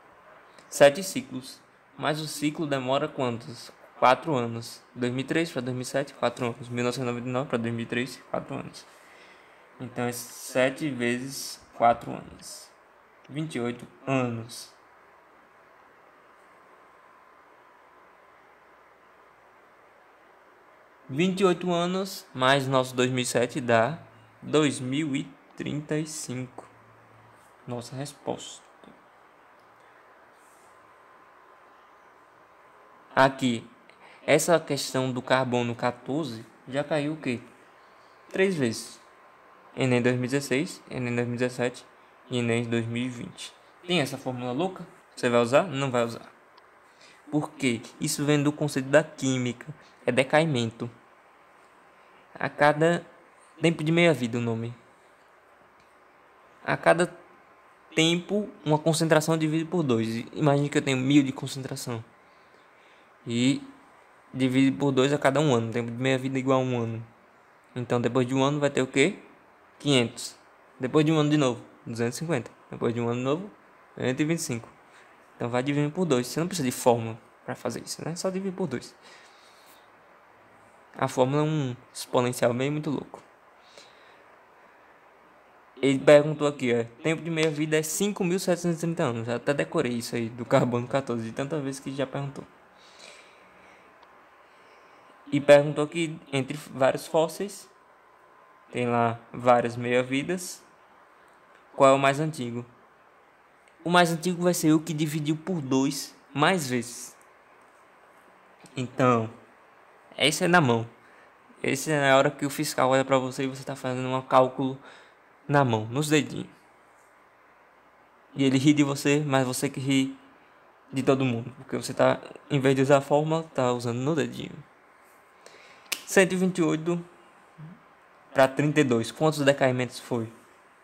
7 ciclos. Mas o ciclo demora quantos? 4 anos. 2003 para 2007, 4 anos. 1999 para 2003, 4 anos. Então é 7 vezes 4 anos. 28 anos. 28 anos mais nosso 2007 dá 2035. Nossa resposta. Aqui, essa questão do carbono 14 já caiu o quê? 3 vezes. Enem 2016, Enem 2017 e Enem 2020. Tem essa fórmula louca? Você vai usar? Não vai usar. Por quê? Isso vem do conceito da química. É decaimento. A cada tempo de meia-vida o nome. A cada tempo, uma concentração dividida por 2. Imagine que eu tenho 1000 de concentração. E divide por 2 a cada um ano. Tempo de meia-vida igual a um ano. Então, depois de um ano vai ter o quê? 500. Depois de um ano de novo, 250. Depois de um ano de novo, 125. Então, vai dividir por 2. Você não precisa de fórmula para fazer isso, né? Só dividir por 2. A fórmula é um exponencial bem muito louco. Ele perguntou aqui, tempo de meia-vida é 5.730 anos. Já até decorei isso aí do carbono 14, de tanta vez que já perguntou. E perguntou que entre vários fósseis, tem lá várias meia-vidas, qual é o mais antigo? O mais antigo vai ser o que dividiu por 2 mais vezes. Então, esse é na mão. Esse é a hora que o fiscal olha para você e você está fazendo um cálculo na mão, nos dedinhos. E ele ri de você, mas você que ri de todo mundo. Porque você tá, em vez de usar a fórmula, tá usando no dedinho. 128 para 32. Quantos decaimentos foi?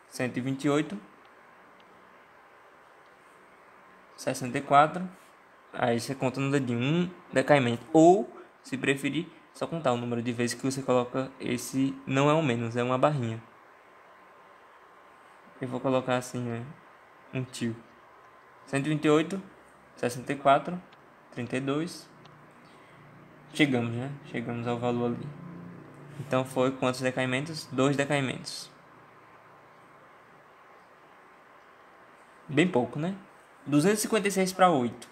128. 64. Aí você conta no dedinho. Um decaimento. Ou, se preferir, só contar o número de vezes que você coloca esse. Não é um menos, é uma barrinha. Eu vou colocar assim, né? Um tio. 128, 64, 32. Chegamos, né? Chegamos ao valor ali. Então foi quantos decaimentos? 2 decaimentos. Bem pouco, né? 256 para 8.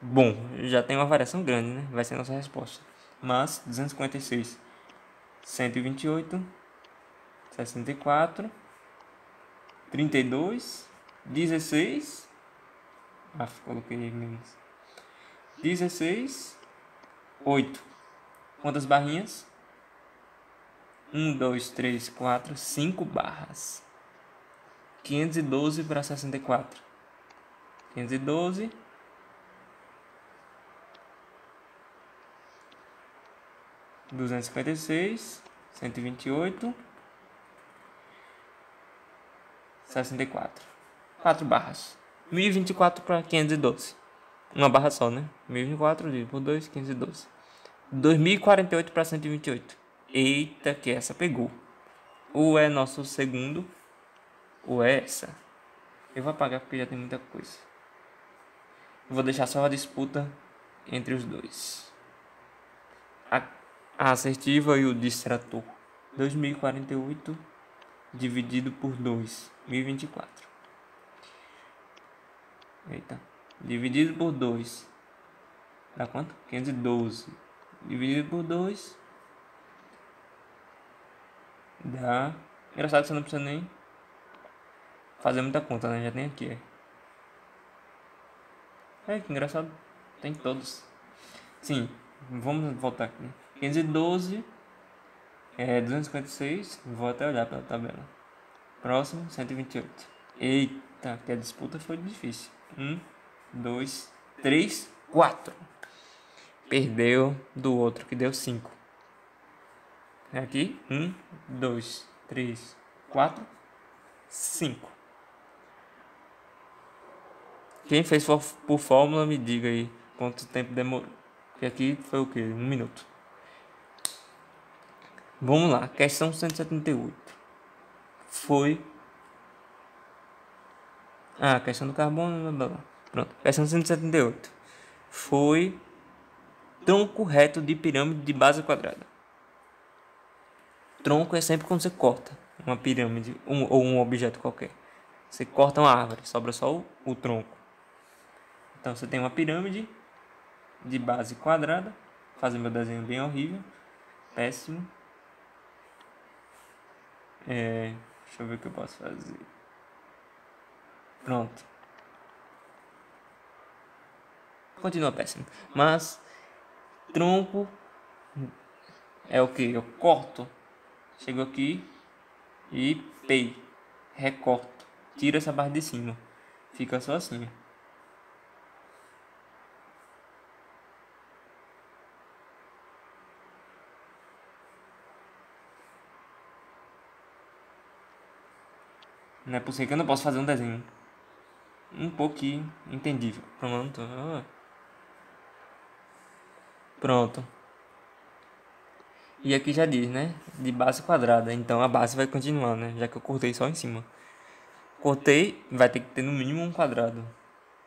Bom, já tem uma variação grande, né? Vai ser a nossa resposta. Mas 256, 128, 64, 32, 16. Coloquei menos. 16, 8. Quantas barrinhas? 1, 2, 3, 4, 5 barras. 512 para 64. 512. 256, 128, 64. 4 barras. 1024 para 512. Uma barra só, né? 1024 dividido por 2, 512. 2048 para 128. Eita, que essa pegou. Ou é nosso segundo, ou é essa. Eu vou apagar porque já tem muita coisa. Vou deixar só a disputa entre os dois. A assertiva e o distrator. 2048 dividido por 2, 1024. Eita. Dividido por 2. Dá quanto? 512. Dividido por 2. Dá. Engraçado que você não precisa nem fazer muita conta, né? Já tem aqui. Que engraçado. Tem todos. Sim. Vamos voltar aqui. 512 é 256. Vou até olhar pela tabela. Próximo, 128. Eita, que a disputa foi difícil. 1, 2, 3, 4. Perdeu do outro que deu 5. Aqui, 1, 2, 3, 4, 5. Quem fez por fórmula, me diga aí quanto tempo demorou. Porque aqui foi o que? 1 minuto. Vamos lá, questão 178. Foi. Questão do carbono. Blá, blá. Pronto, questão 178. Foi tronco reto de pirâmide de base quadrada. Tronco é sempre quando você corta uma pirâmide ou um objeto qualquer. Você corta uma árvore, sobra só o tronco. Então você tem uma pirâmide de base quadrada. Vou fazer meu desenho bem horrível, péssimo. Deixa eu ver o que eu posso fazer. Pronto. Continua péssimo. Mas tronco é o que? Eu corto. Chego aqui e pei. Recorto. Tiro essa barra de cima. Fica só assim. Não é possível que eu não posso fazer um desenho um pouquinho entendível. Pronto. Pronto. E aqui já diz, né? De base quadrada. Então a base vai continuar, né? Já que eu cortei só em cima. Cortei, vai ter que ter no mínimo um quadrado.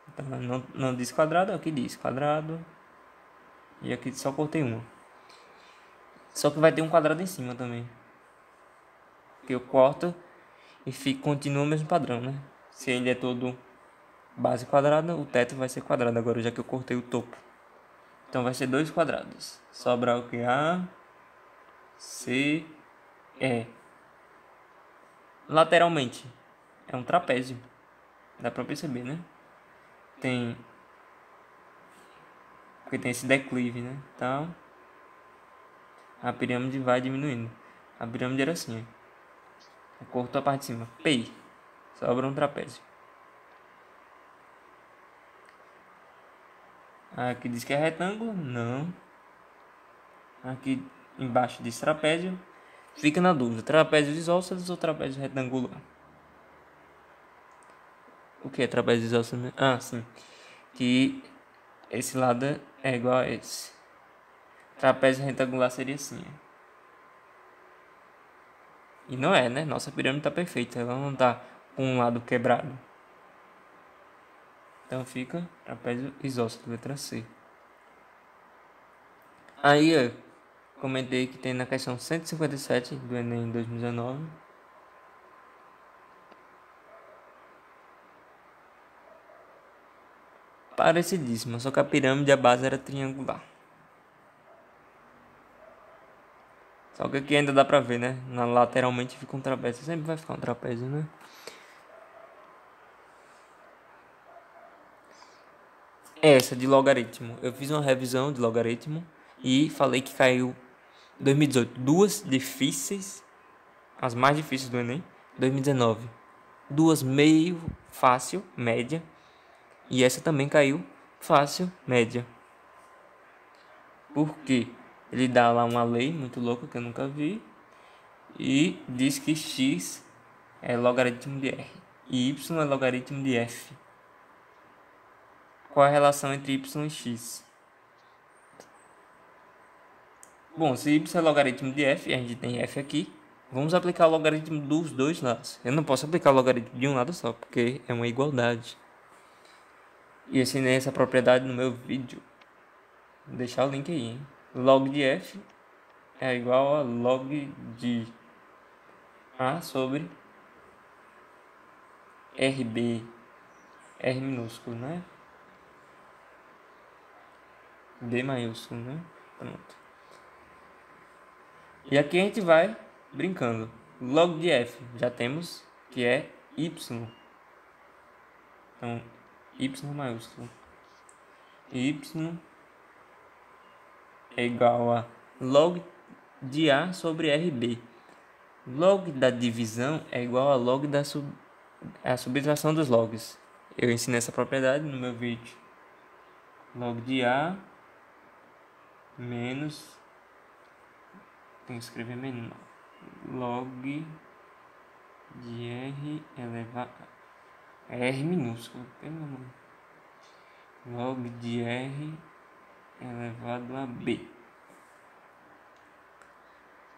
Então não diz quadrado, aqui diz quadrado. E aqui só cortei uma. Só que vai ter um quadrado em cima também. Que eu corto e continua o mesmo padrão, né? Se ele é todo base quadrada, o teto vai ser quadrado agora, já que eu cortei o topo. Então vai ser 2 quadrados. Sobra o que? A, C, E. Lateralmente é um trapézio. Dá pra perceber, né? Porque tem esse declive, né? Então a pirâmide vai diminuindo. A pirâmide era assim, ó. Cortou a parte de cima. Pei. Sobra um trapézio. Aqui diz que é retângulo. Não. Aqui embaixo diz trapézio. Fica na dúvida. Trapézio isósceles ou trapézio retangular? O que é trapézio isósceles? Sim. Que esse lado é igual a esse. Trapézio retangular seria assim, ó. E não é, né? Nossa pirâmide tá perfeita. Ela não tá com um lado quebrado. Então fica trapézio isósceles, letra C. Aí, ó, comentei que tem na questão 157 do Enem 2019. parecidíssima, só que a pirâmide, a base era triangular. Só que aqui ainda dá pra ver, né? Lateralmente fica um trapézio. Sempre vai ficar um trapézio, né? Essa de logaritmo. Eu fiz uma revisão de logaritmo e falei que caiu 2018. Duas difíceis, as mais difíceis do Enem. 2019. Duas meio fácil, média. E essa também caiu fácil, média. Por quê? Ele dá lá uma lei muito louca que eu nunca vi. E diz que x é logaritmo de r. E y é logaritmo de f. Qual a relação entre y e x? Bom, se y é logaritmo de f, a gente tem f aqui. Vamos aplicar o logaritmo dos dois lados. Eu não posso aplicar o logaritmo de um lado só, porque é uma igualdade. E eu ensinei essa propriedade no meu vídeo. Vou deixar o link aí, hein? Log de f é igual a log de a sobre rb. R minúsculo, né? B maiúsculo, né? Pronto. E aqui a gente vai brincando. Log de f, já temos que é y. Então, y maiúsculo. Y é igual a log de a sobre rb. Log da divisão é igual a log da a subtração dos logs. Eu ensinei essa propriedade no meu vídeo. Log de a menos... Tem que escrever menor. Log de r elevado... R minúsculo, pelo amor. Log de r elevado a b.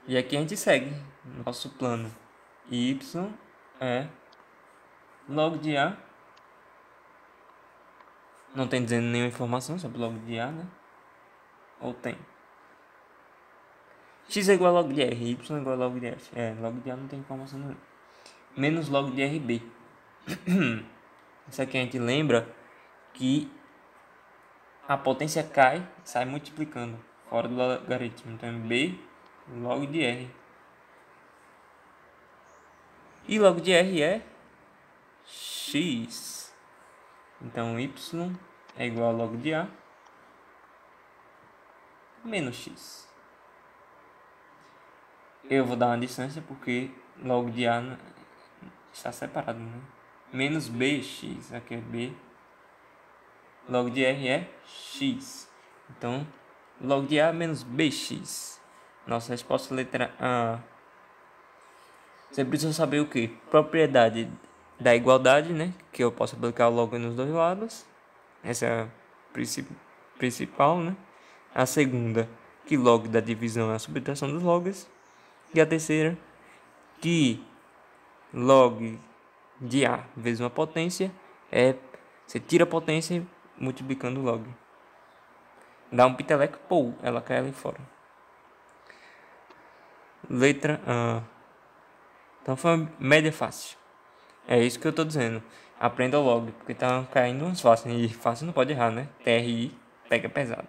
E aqui a gente segue nosso plano. Y é log de a. Não tem dizendo nenhuma informação sobre log de a, né? Ou tem? X é igual a log de r, y é igual a log de f. É, log de a não tem informação nenhuma. Menos log de rb. Isso aqui a gente lembra que a potência cai, sai multiplicando fora do logaritmo. Então é b log de r. E log de r é x. Então y é igual a log de a menos x. Eu vou dar uma distância porque log de a está separado, né? Menos bx, aqui é b. Log de r é x. Então, log de a menos bx. Nossa resposta letra A. Você precisa saber o que? Propriedade da igualdade, né? Que eu posso aplicar o log nos dois lados. Essa é a principal, né? A segunda, que log da divisão é a subtração dos logs. E a terceira, que log de A vezes uma potência é... Você tira a potência multiplicando o log. Dá um piteleco, pô, ela cai ali fora. Letra A. Então foi uma média fácil. É isso que eu tô dizendo. Aprenda logo, porque tá caindo uns fáceis. E fácil não pode errar, né? TRI pega pesado.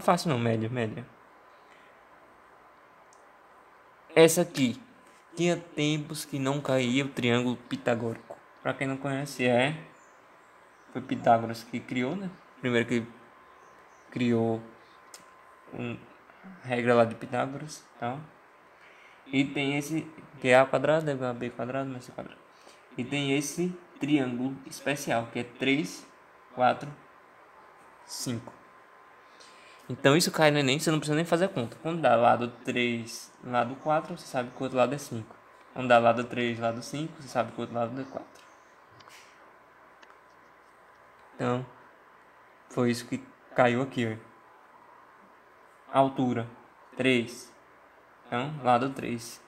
Fácil não, média, média. Essa aqui. Tinha tempos que não caía o triângulo pitagórico. Pra quem não conhece, foi Pitágoras que criou, né? Primeiro que criou uma regra lá de Pitágoras, tal. E tem esse que é a quadrado, é igual a b quadrado mais c quadrado. E tem esse triângulo especial que é 3, 4, 5. Então isso cai no Enem, você não precisa nem fazer a conta. Quando dá lado 3, lado 4, você sabe que o outro lado é 5. Quando dá lado 3, lado 5, você sabe que o outro lado é 4. Então, foi isso que caiu aqui, ó. Altura, 3. Então, lado 3.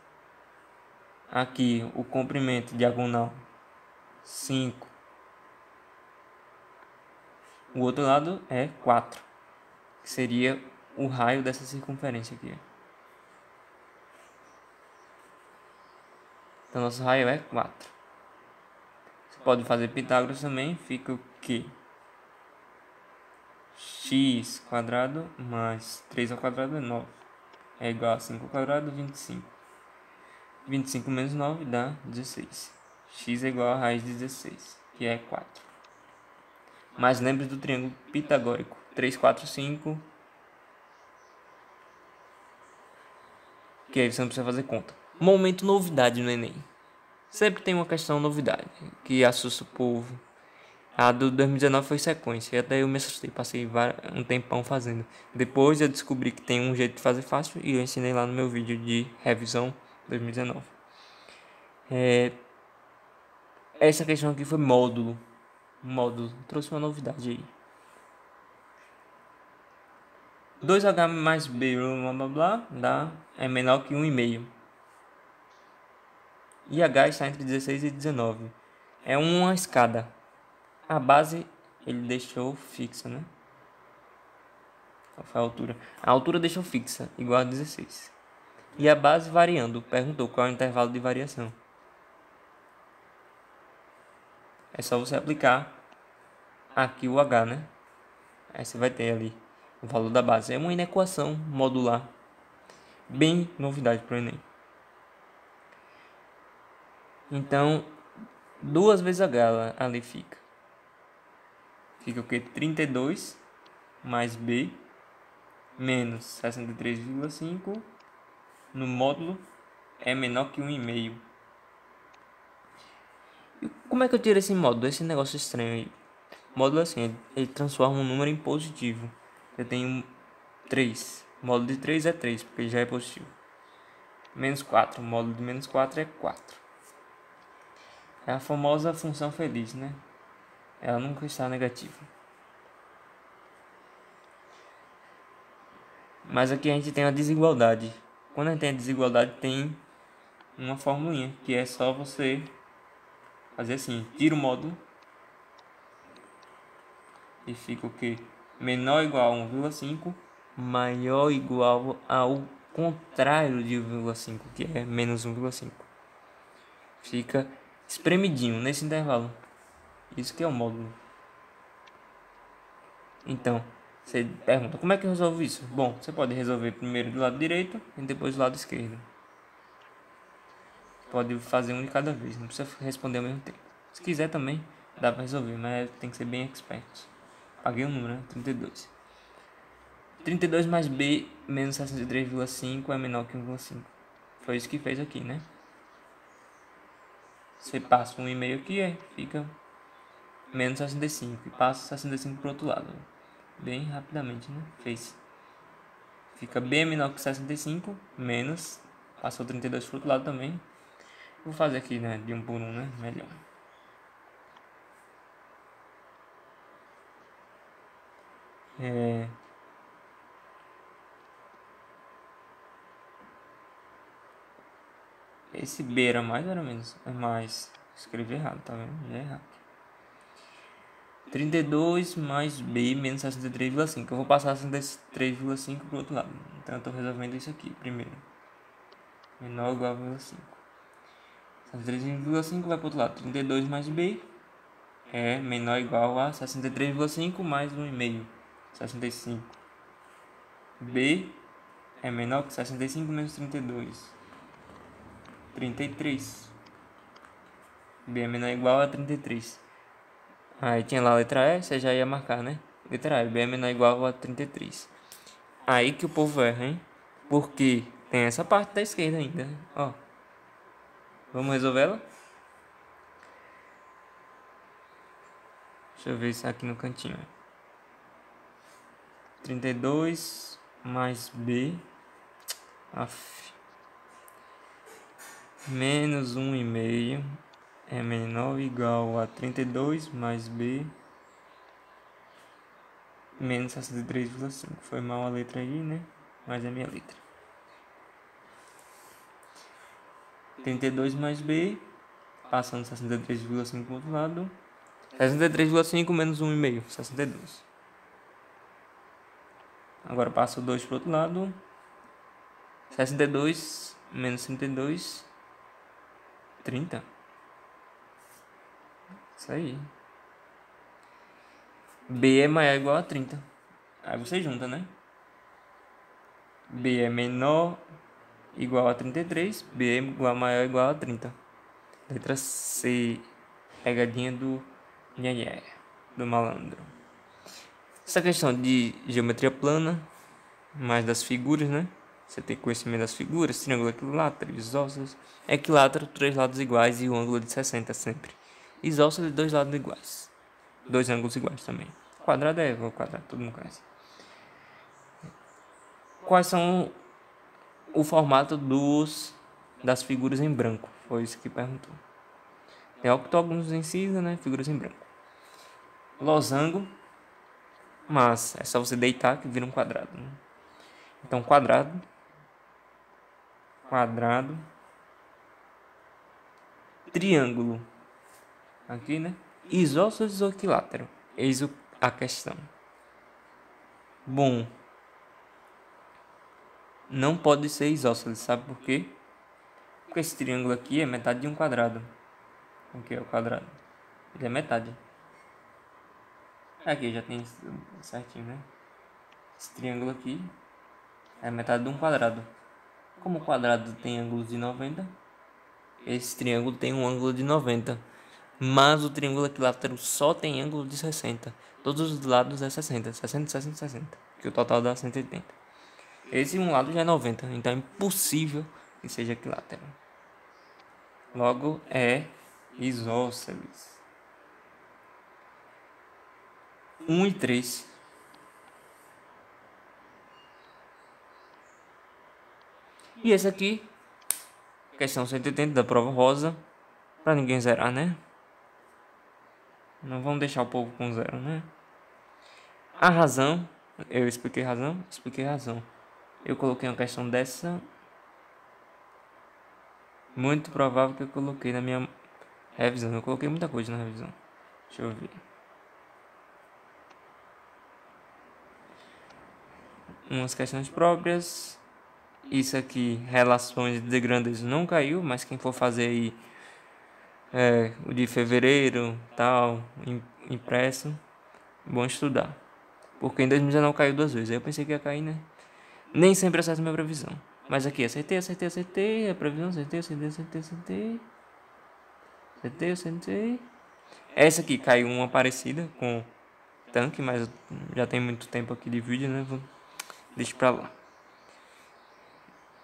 Aqui, o comprimento diagonal, 5. O outro lado é 4. Que seria o raio dessa circunferência aqui. Então, nosso raio é 4. Você pode fazer Pitágoras também. Fica o que x quadrado mais 3 ao quadrado é 9. É igual a 5 ao quadrado, 25. 25 menos 9 dá 16. X é igual a raiz de 16, que é 4. Mas lembre do triângulo pitagórico. 3, 4, 5. Que aí você não precisa fazer conta. Momento novidade no Enem. Sempre tem uma questão novidade que assusta o povo. A do 2019 foi sequência, e até eu me assustei, passei um tempão fazendo. Depois eu descobri que tem um jeito de fazer fácil e eu ensinei lá no meu vídeo de revisão 2019. Essa questão aqui foi módulo. Módulo, trouxe uma novidade aí. 2h mais b, blá blá blá, é menor que 1,5. E h está entre 16 e 19. É uma escada. A base ele deixou fixa, né? Qual foi a altura? A altura deixou fixa, igual a 16. E a base variando. Perguntou qual é o intervalo de variação. É só você aplicar aqui o h, né? Aí você vai ter ali o valor da base. É uma inequação modular. Bem novidade para o Enem. Então, 2 vezes h ali fica. Fica o que? 32 mais b menos 63,5 no módulo é menor que 1,5. E como é que eu tiro esse módulo? Esse negócio estranho aí. Módulo assim, ele transforma um número em positivo. Eu tenho 3. Módulo de 3 é 3, porque já é positivo. Menos 4. Módulo de menos 4 é 4. É a famosa função feliz, né? Ela nunca está negativa. Mas aqui a gente tem a desigualdade. Quando a gente tem a desigualdade, tem uma formulinha, que é só você fazer assim, tira o módulo e fica o que? Menor ou igual a 1,5, maior ou igual ao contrário de 1,5, que é menos 1,5. Fica espremidinho nesse intervalo. Isso que é o módulo. Então, você pergunta, como é que eu resolvo isso? Bom, você pode resolver primeiro do lado direito e depois do lado esquerdo. Pode fazer um de cada vez, não precisa responder ao mesmo tempo. Se quiser também, dá para resolver, mas tem que ser bem expert. Paguei o número, né? 32. 32 mais b menos 63,5 é menor que 1,5. Foi isso que fez aqui, né? Você passa 1,5 aqui, fica menos 65. E passa 65 para o outro lado. Bem rapidamente, né? Fez. Fica b menor que 65, menos. Passou 32 para o outro lado também. Vou fazer aqui, né? De um por um, né? Melhor. Esse B era mais ou era menos? É mais. Escrevi errado, tá vendo? Já é errado. 32 mais B menos 63,5. Eu vou passar 63,5 pro outro lado. Então eu tô resolvendo isso aqui primeiro. Menor ou igual a 0,5. 63,5 vai pro outro lado. 32 mais B é menor ou igual a 63,5 mais 1,5. 65. B é menor que 65 menos 32. 33. B é menor ou igual a 33. Aí tinha lá a letra E, você já ia marcar, né? Letra E, B é menor ou igual a 33. Aí que o povo erra, hein? Porque tem essa parte da esquerda ainda, né? Ó. Vamos resolver ela? Deixa eu ver isso aqui no cantinho. 32 mais B. Aff. Menos 1,5 é menor ou igual a 32 mais B menos 63,5. Foi mal a letra aí, né? Mas é minha letra. 32 mais B, passando 63,5 para o outro lado. 63,5 menos 1,5, 62. Agora passo 2 para o outro lado. 62 menos 32, 30. Isso aí. B é maior ou igual a 30. Aí você junta, né? B é menor igual a 33. B é igual maior ou igual a 30. Letra C. Pegadinha do nhenhé, do malandro. Essa questão de geometria plana, mais das figuras, né? Você tem conhecimento das figuras, triângulo equilátero, isósceles. Equilátero, 3 lados iguais e o ângulo de 60 sempre. Isósceles, 2 lados iguais. 2 ângulos iguais também. Quadrado é igual ao quadrado, todo mundo conhece. Quais são o formato das figuras em branco? Foi isso que perguntou. Tem octógonos em cinza, né? Figuras em branco. Losango, mas é só você deitar que vira um quadrado, né? Então, quadrado, triângulo, aqui, né? Isósceles ou equilátero? Eis a questão. Bom, não pode ser isósceles, sabe por quê? Porque esse triângulo aqui é metade de um quadrado. O que é o quadrado? Ele é metade. Aqui já tem certinho, né? Esse triângulo aqui é metade de um quadrado. Como o quadrado tem ângulos de 90, esse triângulo tem um ângulo de 90. Mas o triângulo equilátero só tem ângulo de 60. Todos os lados é 60. 60, 60, 60. Que o total dá 180. Esse um lado já é 90. Então é impossível que seja equilátero. Logo é isósceles. 1 e 3. E esse aqui, questão 180 da prova rosa. Pra ninguém zerar, né? Não vamos deixar o povo com zero, né? A razão. Eu expliquei razão? Expliquei razão. Eu coloquei uma questão dessa. Muito provável que eu coloquei na minha revisão. Eu coloquei muita coisa na revisão. Deixa eu ver. Umas questões próprias. Isso aqui, relações de grandeza não caiu, mas quem for fazer aí o de fevereiro, tal, impresso, bom estudar. Porque em 2019 caiu 2 vezes. Aí eu pensei que ia cair, né? Nem sempre acerto minha previsão. Mas aqui, acertei. A previsão, acertei. Essa aqui caiu uma parecida com tanque, mas já tem muito tempo aqui de vídeo, né? Deixa pra lá.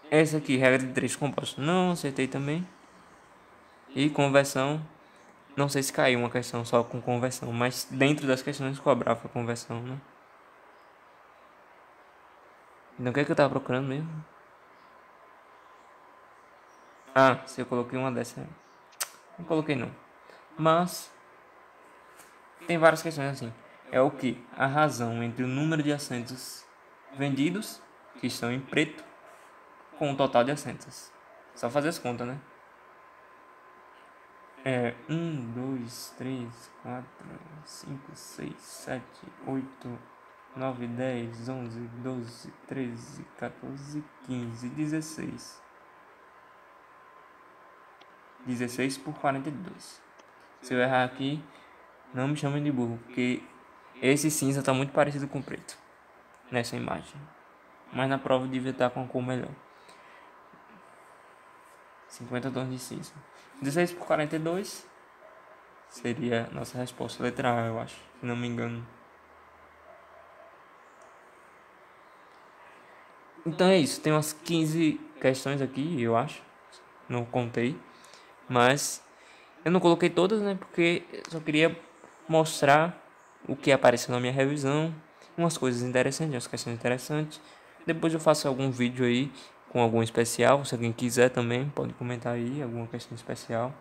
Essa aqui, regra de 3 compostos, não acertei também. E conversão, não sei se caiu uma questão só com conversão, mas dentro das questões cobrava a conversão, né? Então o que é que eu tava procurando mesmo? Ah, se eu coloquei uma dessa. Não coloquei não. Mas tem várias questões assim. É o que? A razão entre o número de assentos vendidos, que estão em preto, com o total de assentos. Só fazer as contas, né? 1, 2, 3, 4, 5, 6, 7, 8, 9, 10, 11, 12, 13, 14, 15, 16. 16 por 42. Se eu errar aqui, não me chamem de burro, porque esse cinza está muito parecido com o preto nessa imagem. Mas na prova devia estar com a cor melhor. 50 tons de cinza. 16 por 42 seria a nossa resposta. Letra A, eu acho, se não me engano. Então é isso. Tem umas 15 questões aqui, eu acho. Não contei. Mas eu não coloquei todas, né? Porque eu só queria mostrar o que apareceu na minha revisão. Umas coisas interessantes, umas questões interessantes. Depois eu faço algum vídeo aí com algum especial. Se alguém quiser também, pode comentar aí alguma questão especial.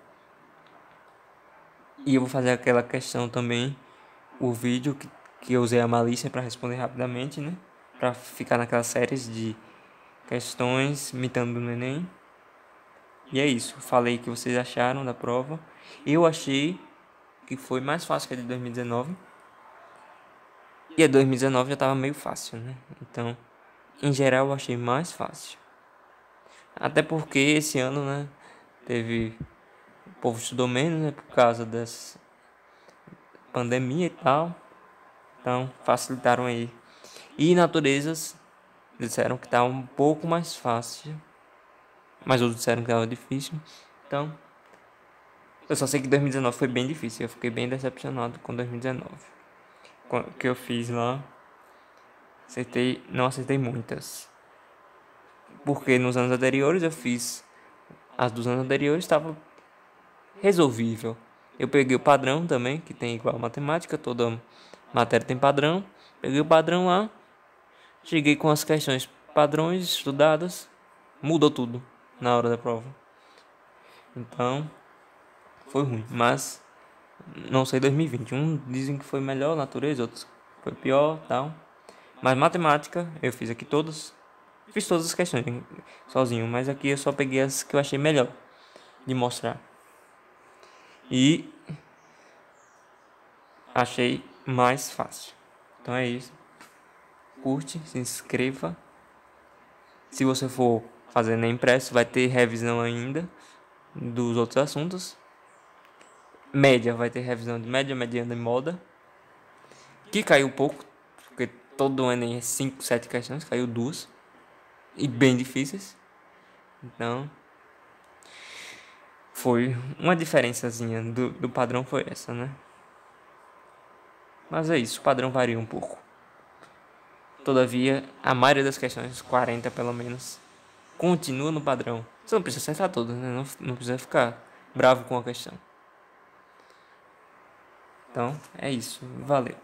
E eu vou fazer aquela questão também, o vídeo que eu usei a malícia para responder rapidamente, né? Para ficar naquelas séries de questões imitando o Enem. E é isso. Falei o que vocês acharam da prova. Eu achei que foi mais fácil que a de 2019. E a 2019 já estava meio fácil, né? Então, em geral, eu achei mais fácil. Até porque esse ano, né? Teve... O povo estudou menos, né? Por causa dessa pandemia e tal. Então, facilitaram aí. E naturezas disseram que tá um pouco mais fácil, mas outros disseram que tava difícil. Então, eu só sei que 2019 foi bem difícil. Eu fiquei bem decepcionado com 2019. O que eu fiz lá, não acertei muitas. Porque nos anos anteriores eu fiz. As dos anos anteriores estava resolvível. Eu peguei o padrão também, que tem igual a matemática, toda matéria tem padrão. Peguei o padrão lá, cheguei com as questões padrões estudadas, mudou tudo na hora da prova. Então, foi ruim, mas não sei 2020. Dizem que foi melhor, natureza, outros foi pior, tal. Mas matemática, eu fiz aqui todas. Fiz todas as questões sozinho, mas aqui eu só peguei as que eu achei melhor de mostrar. E achei mais fácil. Então é isso. Curte, se inscreva. Se você for fazendo impresso, vai ter revisão ainda dos outros assuntos. Média, vai ter revisão de média, mediana e moda. Que caiu pouco, porque todo ano é 5, 7 questões, caiu 2. E bem difíceis. Então, foi uma diferençazinha do padrão, foi essa, né? Mas é isso, o padrão varia um pouco. Todavia, a maioria das questões, 40 pelo menos, continua no padrão. Você não precisa acertar todas, né? Não precisa ficar bravo com a questão. Então, é isso. Valeu.